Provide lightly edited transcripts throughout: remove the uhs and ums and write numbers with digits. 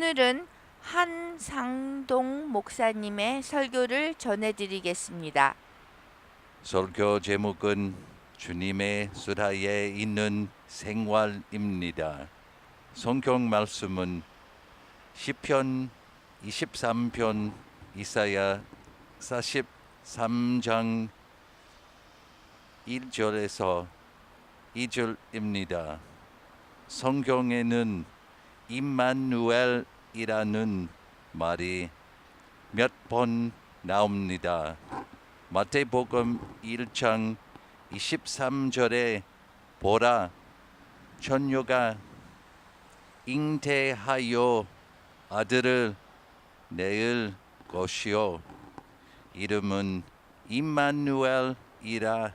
오늘은 한상동 목사님의 설교를 전해드리겠습니다. 설교 제목은 주님의 수다에 있는 생활입니다. 성경 말씀은 시편 23편 이사야 43장 1절에서 2절입니다. 성경에는 임마누엘이라는 말이 몇 번 나옵니다. 마태복음 1장 23절에 보라, 처녀가 잉태하여 아들을 낳을 것이요 이름은 임마누엘이라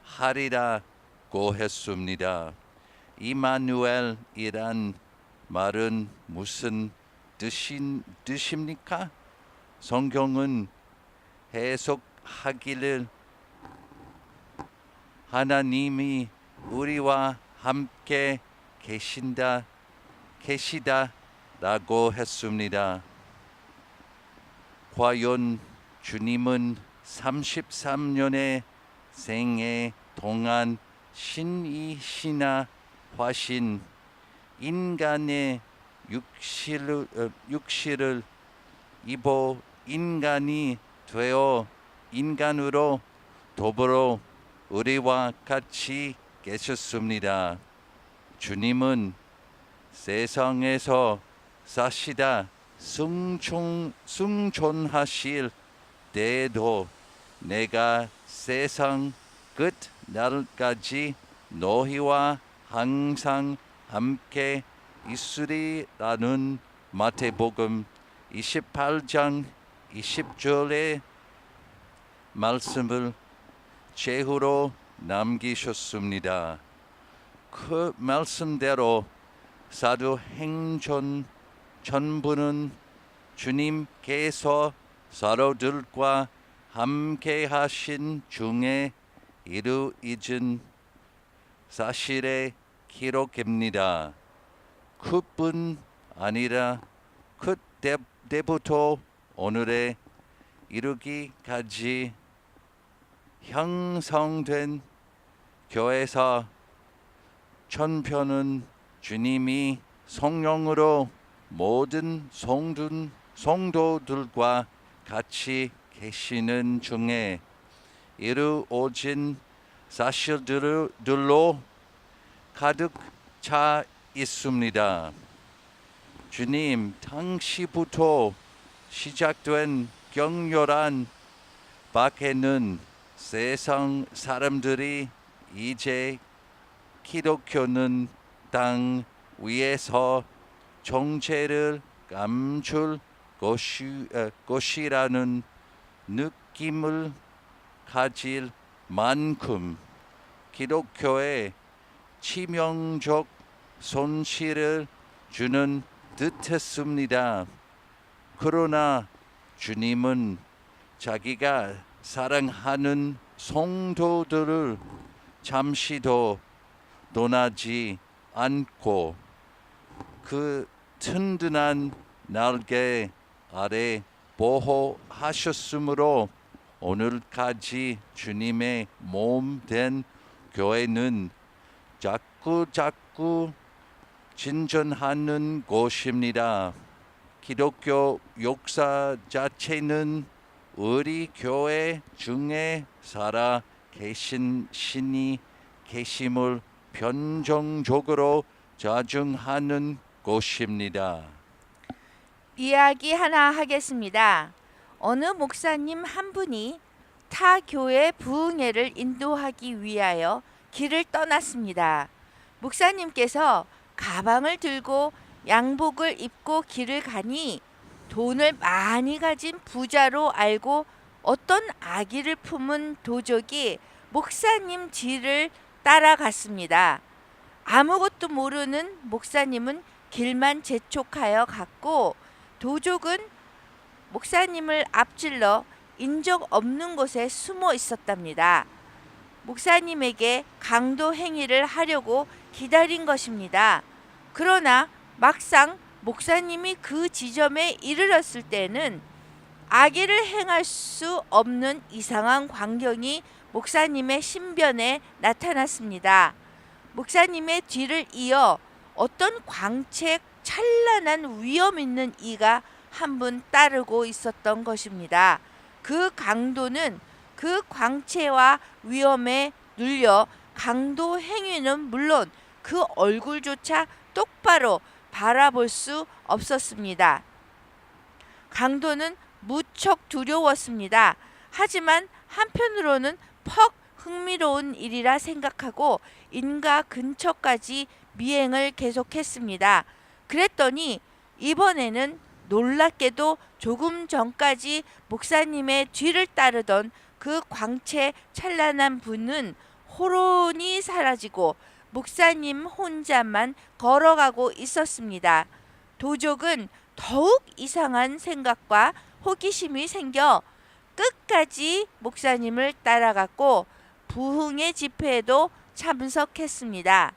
하리라고 했습니다. 임마누엘이란 말은 무슨 뜻입니까? 성경은 해석하기를 하나님이 우리와 함께 계시다라고 했습니다. 과연 주님은 33년의 생애 동안 신이시나 하신 인간의 육실을 입어 인간이 되어 인간으로 더불어 우리와 같이 계셨습니다. 주님은 세상에서 사시다 승천하실 때에도 내가 세상 끝 날까지 너희와 항상 함께 있으리라는 마태복음 28장 20절의 말씀을 최후로 남기셨습니다. 그 말씀대로 사도행전 전부는 주님께서 사도들과 함께 하신 중에 이루어진 사실의 기록입니다. 그뿐 아니라 그때부터 오늘에 이르기까지 형성된 교회사 전편은 주님이 성령으로 모든 성도들과 같이 계시는 중에 이루어진 사실들로 가득 차 있습니다. 주님 당시부터 시작된 격렬한 박해는 세상 사람들이 이제 기독교는 땅 위에서 정체를 감출 것이라는 느낌을 가질 만큼 기독교에 치명적 손실을 주는 듯했습니다. 그러나 주님은 자기가 사랑하는 성도들을 잠시도 떠나지 않고 그 튼튼한 날개 아래 보호하셨으므로 오늘까지 주님의 몸 된 교회는 자꾸 진전하는 곳입니다. 기독교 역사 자체는 우리 교회 중에 살아 계신 신이 계심을 변정적으로 자증하는 곳입니다. 이야기 하나 하겠습니다. 어느 목사님 한 분이 타 교회 부흥회를 인도하기 위하여 길을 떠났습니다. 목사님께서 가방을 들고 양복을 입고 길을 가니 돈을 많이 가진 부자로 알고 어떤 아기를 품은 도적이 목사님 뒤를 따라갔습니다. 아무것도 모르는 목사님은 길만 재촉하여 갔고 도적은 목사님을 앞질러 인적 없는 곳에 숨어 있었답니다. 목사님에게 강도 행위를 하려고 기다린 것입니다. 그러나 막상 목사님이 그 지점에 이르렀을 때는 악의를 행할 수 없는 이상한 광경이 목사님의 신변에 나타났습니다. 목사님의 뒤를 이어 어떤 광채 찬란한 위험 있는 이가 한 분 따르고 있었던 것입니다. 그 강도는 그 광채와 위험에 눌려 강도 행위는 물론 그 얼굴조차 똑바로 바라볼 수 없었습니다. 강도는 무척 두려웠습니다. 하지만 한편으로는 퍽 흥미로운 일이라 생각하고 인가 근처까지 미행을 계속했습니다. 그랬더니 이번에는 놀랍게도 조금 전까지 목사님의 뒤를 따르던 그 광채 찬란한 분은 호론이 사라지고 목사님 혼자만 걸어가고 있었습니다. 도적은 더욱 이상한 생각과 호기심이 생겨 끝까지 목사님을 따라갔고 부흥의 집회에도 참석했습니다.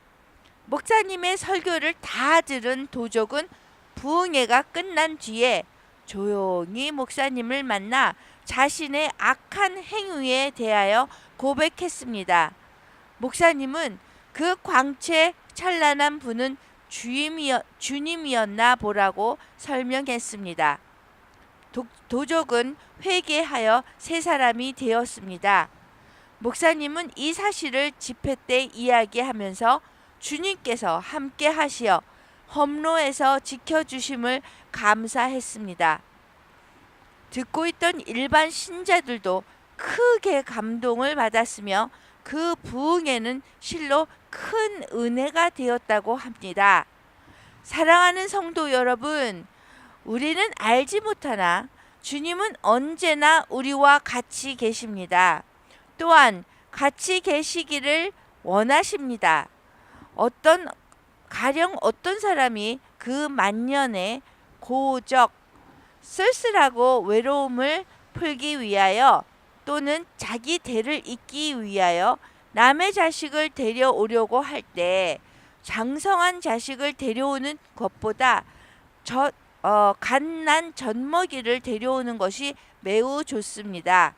목사님의 설교를 다 들은 도적은 부흥회가 끝난 뒤에 조용히 목사님을 만나 자신의 악한 행위에 대하여 고백했습니다. 목사님은 그 광채 찬란한 분은 주님이었나 보라고 설명했습니다. 도적은 회개하여 새 사람이 되었습니다. 목사님은 이 사실을 집회 때 이야기하면서 주님께서 함께 하시어 험로에서 지켜주심을 감사했습니다. 듣고 있던 일반 신자들도 크게 감동을 받았으며 그 부흥에는 실로 큰 은혜가 되었다고 합니다. 사랑하는 성도 여러분, 우리는 알지 못하나 주님은 언제나 우리와 같이 계십니다. 또한 같이 계시기를 원하십니다. 가령 어떤 사람이 그 만년의 고적, 쓸쓸하고 외로움을 풀기 위하여 또는 자기 대를 잇기 위하여 남의 자식을 데려오려고 할 때 장성한 자식을 데려오는 것보다 갓난 젖먹이를 데려오는 것이 매우 좋습니다.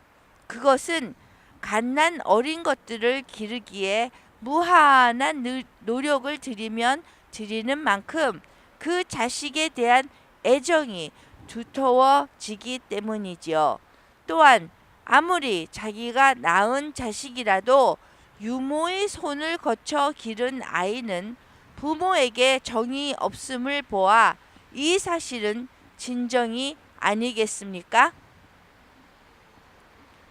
그것은 갓난 어린 것들을 기르기에 무한한 노력을 들이면 들이는 만큼 그 자식에 대한 애정이 두터워지기 때문이지요. 또한 아무리 자기가 낳은 자식이라도 유모의 손을 거쳐 기른 아이는 부모에게 정이 없음을 보아 이 사실은 진정이 아니겠습니까?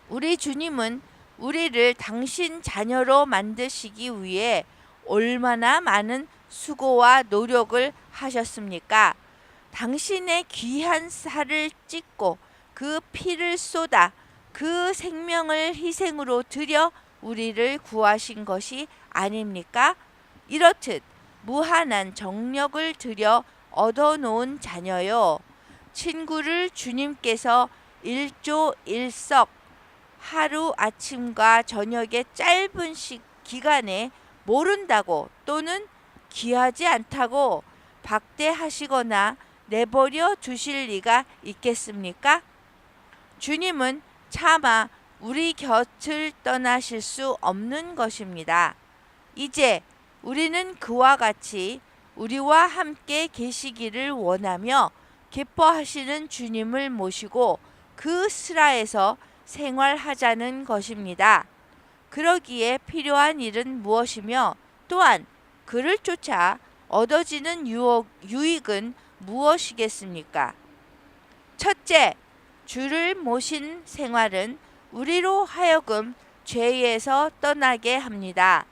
우리 주님은 우리를 당신 자녀로 만드시기 위해 얼마나 많은 수고와 노력을 하셨습니까? 당신의 귀한 살을 찢고 그 피를 쏟아 그 생명을 희생으로 드려 우리를 구하신 것이 아닙니까? 이렇듯 무한한 정력을 들여 얻어놓은 자녀요. 친구를 주님께서 일조일석 하루 아침과 저녁의 짧은 기간에 모른다고 또는 귀하지 않다고 박대하시거나 내버려 두실 리가 있겠습니까? 주님은 차마 우리 곁을 떠나실 수 없는 것입니다. 이제 우리는 그와 같이 우리와 함께 계시기를 원하며 기뻐하시는 주님을 모시고 그 슬하에서 생활하자는 것입니다. 그러기에 필요한 일은 무엇이며 또한 그를 쫓아 얻어지는 유익은 무엇이겠습니까? 첫째, 주를 모신 생활은 우리로 하여금 죄에서 떠나게 합니다.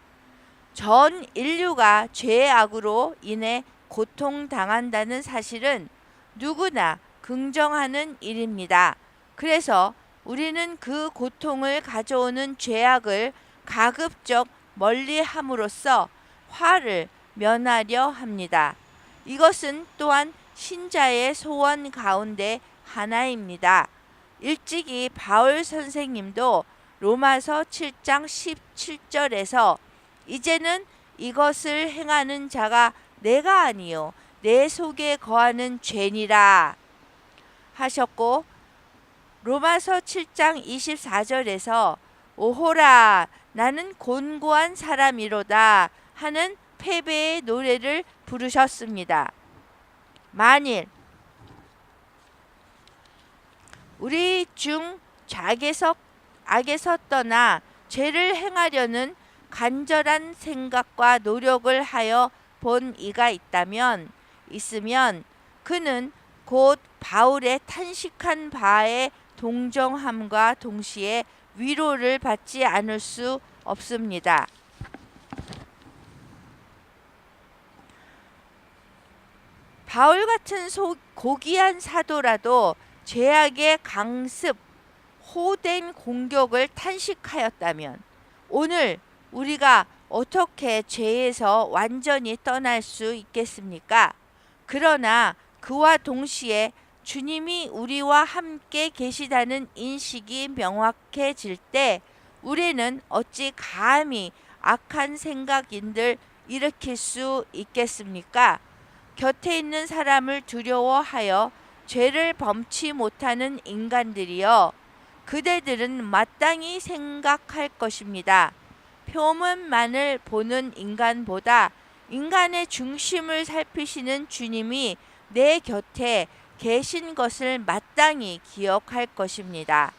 전 인류가 죄악으로 인해 고통당한다는 사실은 누구나 긍정하는 일입니다. 그래서 우리는 그 고통을 가져오는 죄악을 가급적 멀리함으로써 화를 면하려 합니다. 이것은 또한 신자의 소원 가운데 하나입니다. 일찍이 바울 선생님도 로마서 7장 17절에서 이제는 이것을 행하는 자가 내가 아니요 내 속에 거하는 죄니라 하셨고, 로마서 7장 24절에서 오호라 나는 곤고한 사람이로다 하는 패배의 노래를 부르셨습니다. 만일 우리 중 악에서 떠나 죄를 행하려는 간절한 생각과 노력을 하여 본 이가 있으면 그는 곧 바울의 탄식한 바에 동정함과 동시에 위로를 받지 않을 수 없습니다. 바울 같은 고귀한 사도라도 죄악의 강습, 호된 공격을 탄식하였다면 오늘 우리가 어떻게 죄에서 완전히 떠날 수 있겠습니까? 그러나 그와 동시에 주님이 우리와 함께 계시다는 인식이 명확해질 때 우리는 어찌 감히 악한 생각인들 일으킬 수 있겠습니까? 곁에 있는 사람을 두려워하여 죄를 범치 못하는 인간들이여, 그대들은 마땅히 생각할 것입니다. 표면만을 보는 인간보다 인간의 중심을 살피시는 주님이 내 곁에 계신 것을 마땅히 기억할 것입니다.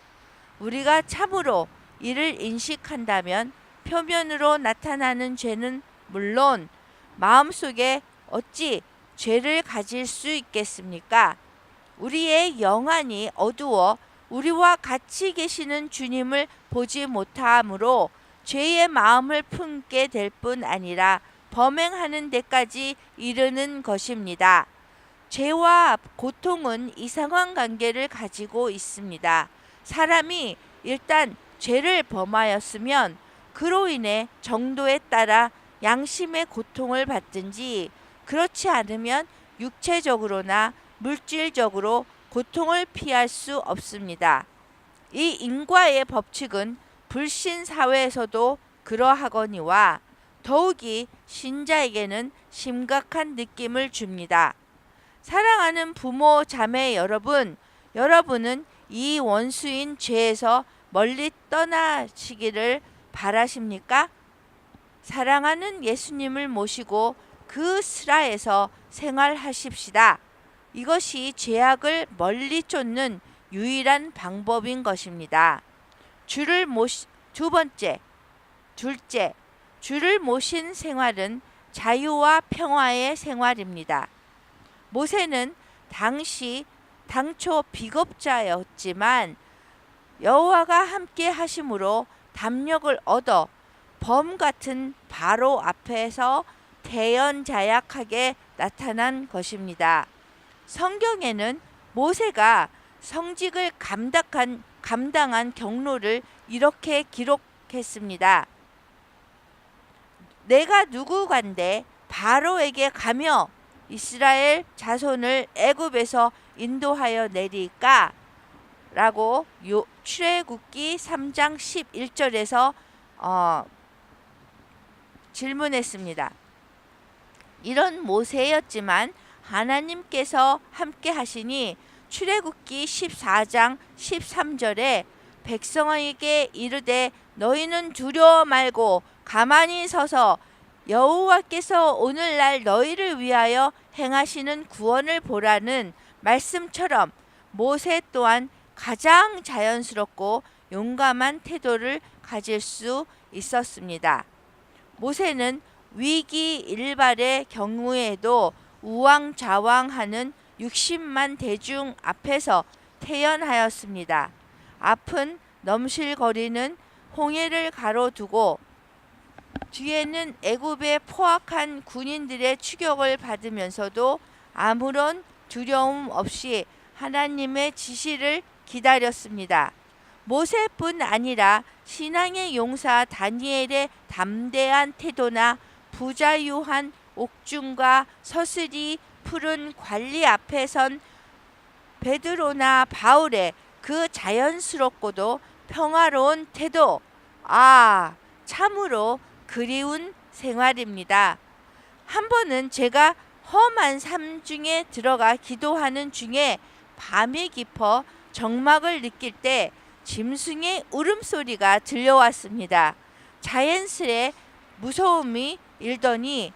우리가 참으로 이를 인식한다면 표면으로 나타나는 죄는 물론 마음속에 어찌 죄를 가질 수 있겠습니까? 우리의 영안이 어두워 우리와 같이 계시는 주님을 보지 못하므로 죄의 마음을 품게 될 뿐 아니라 범행하는 데까지 이르는 것입니다. 죄와 고통은 이상한 관계를 가지고 있습니다. 사람이 일단 죄를 범하였으면 그로 인해 정도에 따라 양심의 고통을 받든지, 그렇지 않으면 육체적으로나 물질적으로 고통을 피할 수 없습니다. 이 인과의 법칙은 불신 사회에서도 그러하거니와 더욱이 신자에게는 심각한 느낌을 줍니다. 사랑하는 부모 자매 여러분, 여러분은 이 원수인 죄에서 멀리 떠나시기를 바라십니까? 사랑하는 예수님을 모시고 그 슬하에서 생활하십시다. 이것이 죄악을 멀리 쫓는 유일한 방법인 것입니다. 둘째, 주를 모신 생활은 자유와 평화의 생활입니다. 모세는 당초 비겁자였지만 여호와가 함께 하심으로 담력을 얻어 범 같은 바로 앞에서 대연자약하게 나타난 것입니다. 성경에는 모세가 성직을 감당한 경로를 이렇게 기록했습니다. 내가 누구간데 바로에게 가며 이스라엘 자손을 애굽에서 인도하여 내릴까? 라고 출애굽기 3장 11절에서 질문했습니다. 이런 모세였지만 하나님께서 함께 하시니 출애굽기 14장 13절에 백성에게 이르되 너희는 두려워 말고 가만히 서서 여호와께서 오늘날 너희를 위하여 행하시는 구원을 보라는 말씀처럼 모세 또한 가장 자연스럽고 용감한 태도를 가질 수 있었습니다. 모세는 위기 일발의 경우에도 우왕좌왕하는 60만 대중 앞에서 태연하였습니다. 앞은 넘실거리는 홍해를 가로두고 뒤에는 애굽의 포악한 군인들의 추격을 받으면서도 아무런 두려움 없이 하나님의 지시를 기다렸습니다. 모세뿐 아니라 신앙의 용사 다니엘의 담대한 태도나 부자유한 옥중과 서슬이 푸른 관리 앞에 선 베드로나 바울의 그 자연스럽고도 평화로운 태도, 참으로 그리운 생활입니다. 한 번은 제가 험한 삶 중에 들어가 기도하는 중에 밤이 깊어 정막을 느낄 때 짐승의 울음소리가 들려왔습니다. 자연스레 무서움이 일더니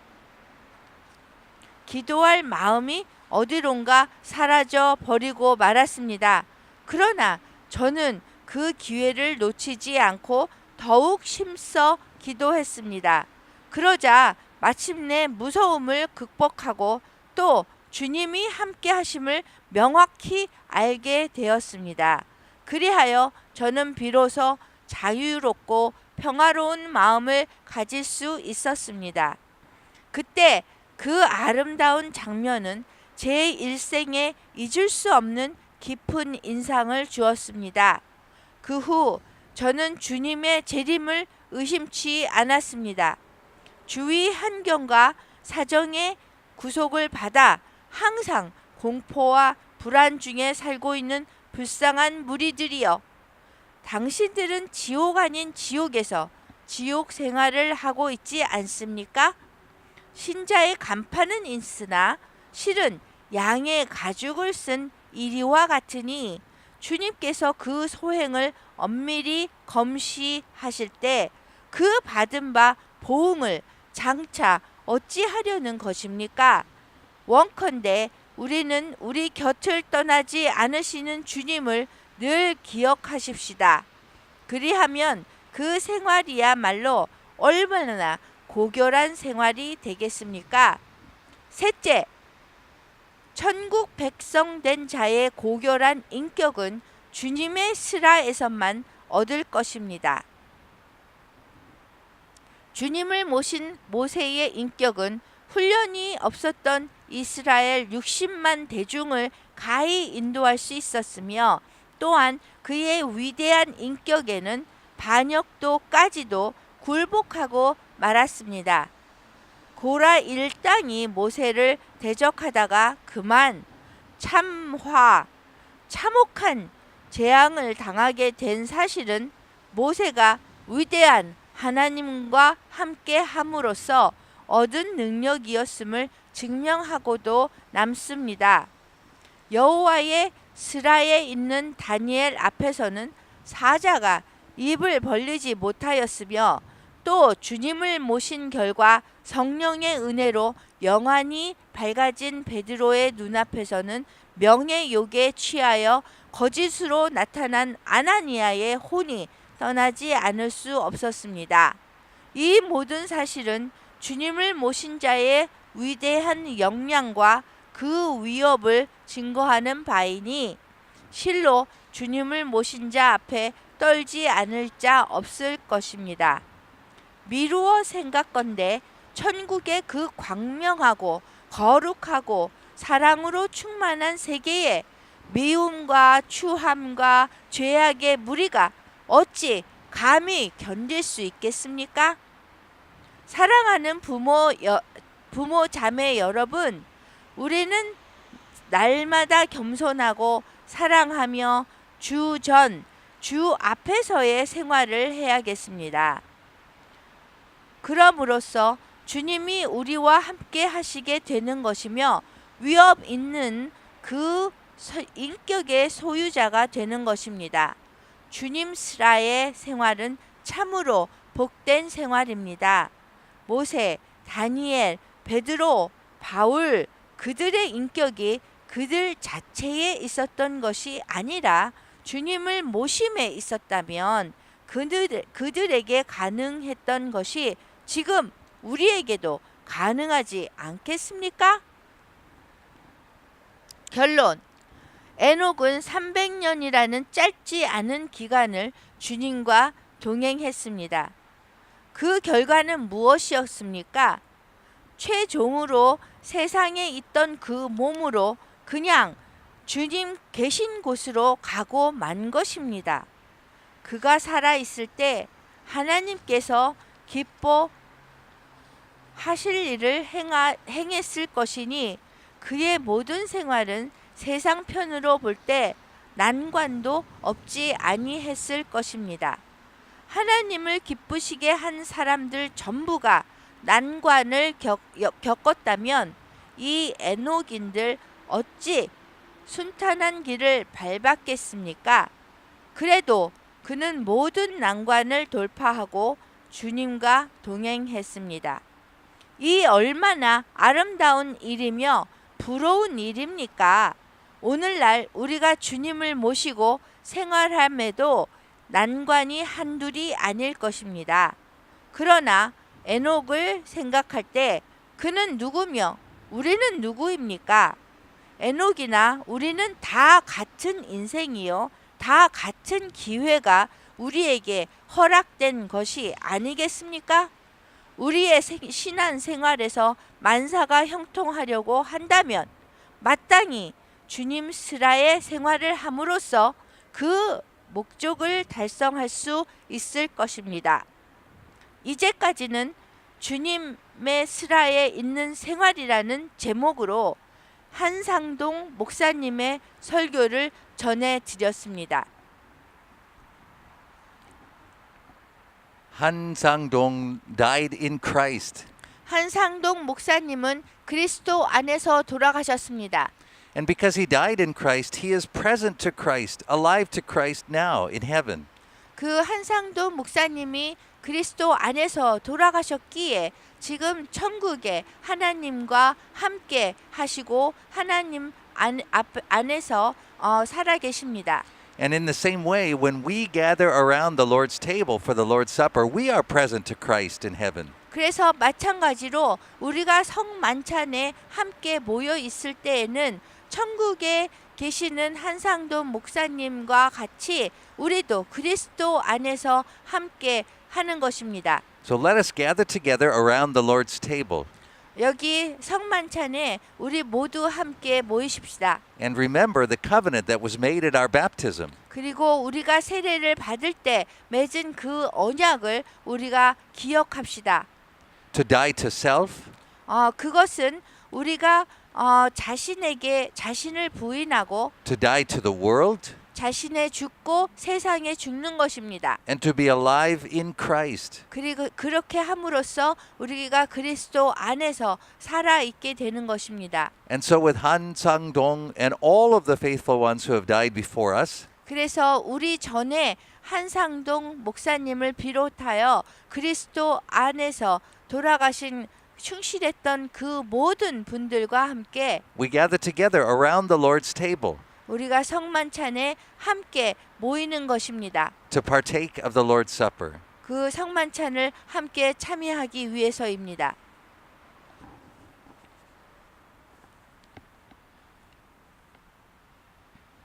기도할 마음이 어디론가 사라져 버리고 말았습니다. 그러나 저는 그 기회를 놓치지 않고 더욱 힘써 기도했습니다. 그러자 마침내 무서움을 극복하고 또 주님이 함께 하심을 명확히 알게 되었습니다. 그리하여 저는 비로소 자유롭고 평화로운 마음을 가질 수 있었습니다. 그때 그 아름다운 장면은 제 일생에 잊을 수 없는 깊은 인상을 주었습니다. 그 후 저는 주님의 재림을 의심치 않았습니다. 주위 환경과 사정의 구속을 받아 항상 공포와 불안 중에 살고 있는 불쌍한 무리들이여, 당신들은 지옥 아닌 지옥에서 지옥 생활을 하고 있지 않습니까? 신자의 간판은 있으나 실은 양의 가죽을 쓴 이리와 같으니 주님께서 그 소행을 엄밀히 검시하실 때 그 받은 바 보응을 장차 어찌하려는 것입니까? 원컨대 우리는 우리 곁을 떠나지 않으시는 주님을 늘 기억하십시다. 그리하면 그 생활이야말로 얼마나 고결한 생활이 되겠습니까? 셋째, 천국 백성 된 자의 고결한 인격은 주님의 스라에서만 얻을 것입니다. 주님을 모신 모세의 인격은 훈련이 없었던 이스라엘 60만 대중을 가히 인도할 수 있었으며, 또한 그의 위대한 인격에는 반역도까지도 굴복하고 말았습니다. 고라 일당이 모세를 대적하다가 그만 참혹한 재앙을 당하게 된 사실은 모세가 위대한 하나님과 함께 함으로써 얻은 능력이었음을 증명하고도 남습니다. 여호와의 스라에 있는 다니엘 앞에서는 사자가 입을 벌리지 못하였으며, 또 주님을 모신 결과 성령의 은혜로 영안이 밝아진 베드로의 눈앞에서는 명예욕에 취하여 거짓으로 나타난 아나니아의 혼이 떠나지 않을 수 없었습니다. 이 모든 사실은 주님을 모신 자의 위대한 역량과 그 위협을 증거하는 바이니, 실로 주님을 모신 자 앞에 떨지 않을 자 없을 것입니다. 미루어 생각건대 천국의 그 광명하고 거룩하고 사랑으로 충만한 세계에 미움과 추함과 죄악의 무리가 어찌 감히 견딜 수 있겠습니까? 사랑하는 부모 자매 여러분, 우리는 날마다 겸손하고 사랑하며 주 앞에서의 생활을 해야겠습니다. 그럼으로써 주님이 우리와 함께 하시게 되는 것이며 위협 있는 그 인격의 소유자가 되는 것입니다. 주님 스라의 생활은 참으로 복된 생활입니다. 모세, 다니엘, 베드로, 바울, 그들의 인격이 그들 자체에 있었던 것이 아니라 주님을 모심에 있었다면 그들에게 가능했던 것이 지금 우리에게도 가능하지 않겠습니까? 결론. 에녹은 300년이라는 짧지 않은 기간을 주님과 동행했습니다. 그 결과는 무엇이었습니까? 최종으로 세상에 있던 그 몸으로 그냥 주님 계신 곳으로 가고 만 것입니다. 그가 살아있을 때 하나님께서 기뻐하실 일을 행했을 것이니 그의 모든 생활은 세상 편으로 볼 때 난관도 없지 아니했을 것입니다. 하나님을 기쁘시게 한 사람들 전부가 난관을 겪었다면 이 에녹인들 어찌 순탄한 길을 밟았겠습니까? 그래도 그는 모든 난관을 돌파하고 주님과 동행했습니다. 이 얼마나 아름다운 일이며 부러운 일입니까? 오늘날 우리가 주님을 모시고 생활함에도 난관이 한둘이 아닐 것입니다. 그러나 에녹을 생각할 때 그는 누구며 우리는 누구입니까? 에녹이나 우리는 다 같은 인생이요. 다 같은 기회가 우리에게 허락된 것이 아니겠습니까? 우리의 신앙 생활에서 만사가 형통하려고 한다면 마땅히 주님 스라의 생활을 함으로써 그 목적을 달성할 수 있을 것입니다. 이제까지는 주님의 스라에 있는 생활이라는 제목으로 한상동 목사님의 설교를 전해드렸습니다. 한상동 died in Christ. 한상동 목사님은 그리스도 안에서 돌아가셨습니다. And because he died in Christ, he is present to Christ, alive to Christ now in heaven. 그 한상동 목사님이 그리스도 안에서 돌아가셨기에 지금 천국에 하나님과 함께 하시고 하나님 안에서 살아 계십니다. And in the same way, when we gather around the Lord's table for the Lord's Supper, we are present to Christ in heaven. 그래서 마찬가지로 우리가 성만찬에 함께 모여 있을 때에는 천국에 계시는 한상돈 목사님과 같이 우리도 그리스도 안에서 함께 하는 것입니다. So let us gather together around the Lord's table 여기 성만찬에 우리 모두 함께 모이십시다. and remember the covenant that was made at our baptism. 그리고 우리가 세례를 받을 때 맺은 그 언약을 우리가 기억합시다. To die to self, 그것은 우리가 자신에게 자신을 부인하고 to die to the world, 자신에 죽고 세상에 죽는 것입니다. and to be alive in Christ. 그리고 그렇게 함으로써 우리가 그리스도 안에서 살아 있게 되는 것입니다. And so with Han Sang-dong and all of the faithful ones who have died before us, 그래서 우리 전에 한상동 목사님을 비롯하여 그리스도 안에서 돌아가신 충실했던 그 모든 분들과 함께 we gather together around the Lord's table 우리가 성만찬에 함께 모이는 것입니다. to partake of the Lord's Supper. 그 성만찬을 함께 참여하기 위해서입니다.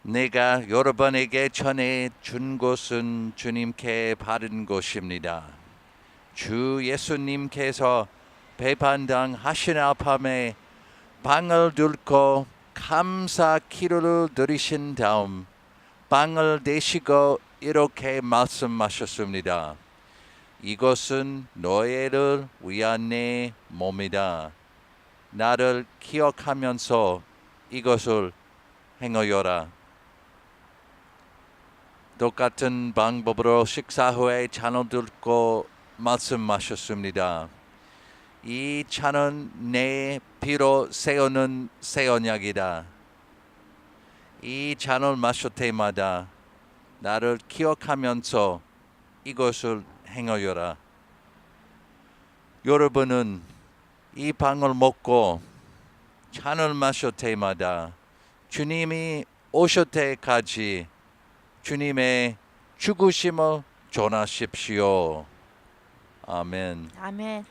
내가 여러분에게 전해 준 것은 주님께 받은 것입니다. 주 예수님께서 배반당하신 밤에 빵을 들고 감사 기도를 드리신 다음 빵을 내시고 이렇게 말씀하셨습니다. 이것은 너희를 위한 내 몸이다. 나를 기억하면서 이것을 행하여라. 똑같은 방법으로 식사 후에 잔을 들고 말씀하셨습니다. 이 잔은 내 피로 세우는 새 언약이다. 이 잔을 마실 때마다 나를 기억하면서 이것을 행하여라. 여러분은 이 빵을 먹고 잔을 마실 때마다 주님이 오실 때까지 주님의 죽으심을 전하십시오. 아멘. 아멘.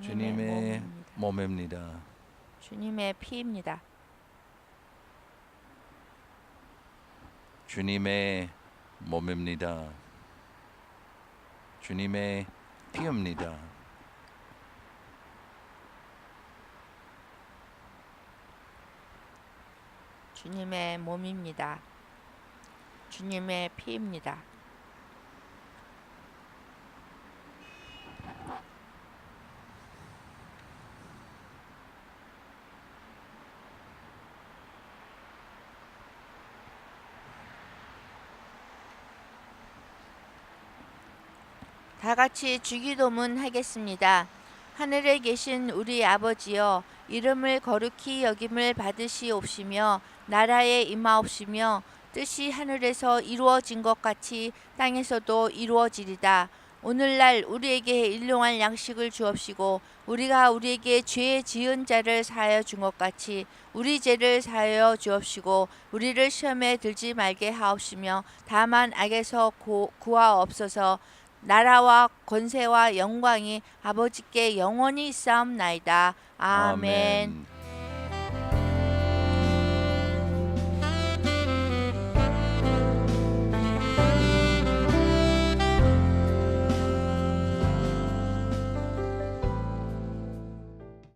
주님의 몸입니다. 주님의 피입니다. 주님의 몸입니다. 주님의 피입니다. 주님의 몸입니다. 주님의 피입니다. 다 같이 주기도문 하겠습니다. 하늘에 계신 우리 아버지여, 이름을 거룩히 여김을 받으시옵시며 나라에 임하옵시며 뜻이 하늘에서 이루어진 것 같이 땅에서도 이루어지리다. 오늘날 우리에게 일용할 양식을 주옵시고 우리가 우리에게 죄 지은 자를 사하여 준 것 같이 우리 죄를 사하여 주옵시고 우리를 시험에 들지 말게 하옵시며 다만 악에서 구하옵소서. 나라와 권세와 영광이 아버지께 영원히 있사옵나이다. 아멘.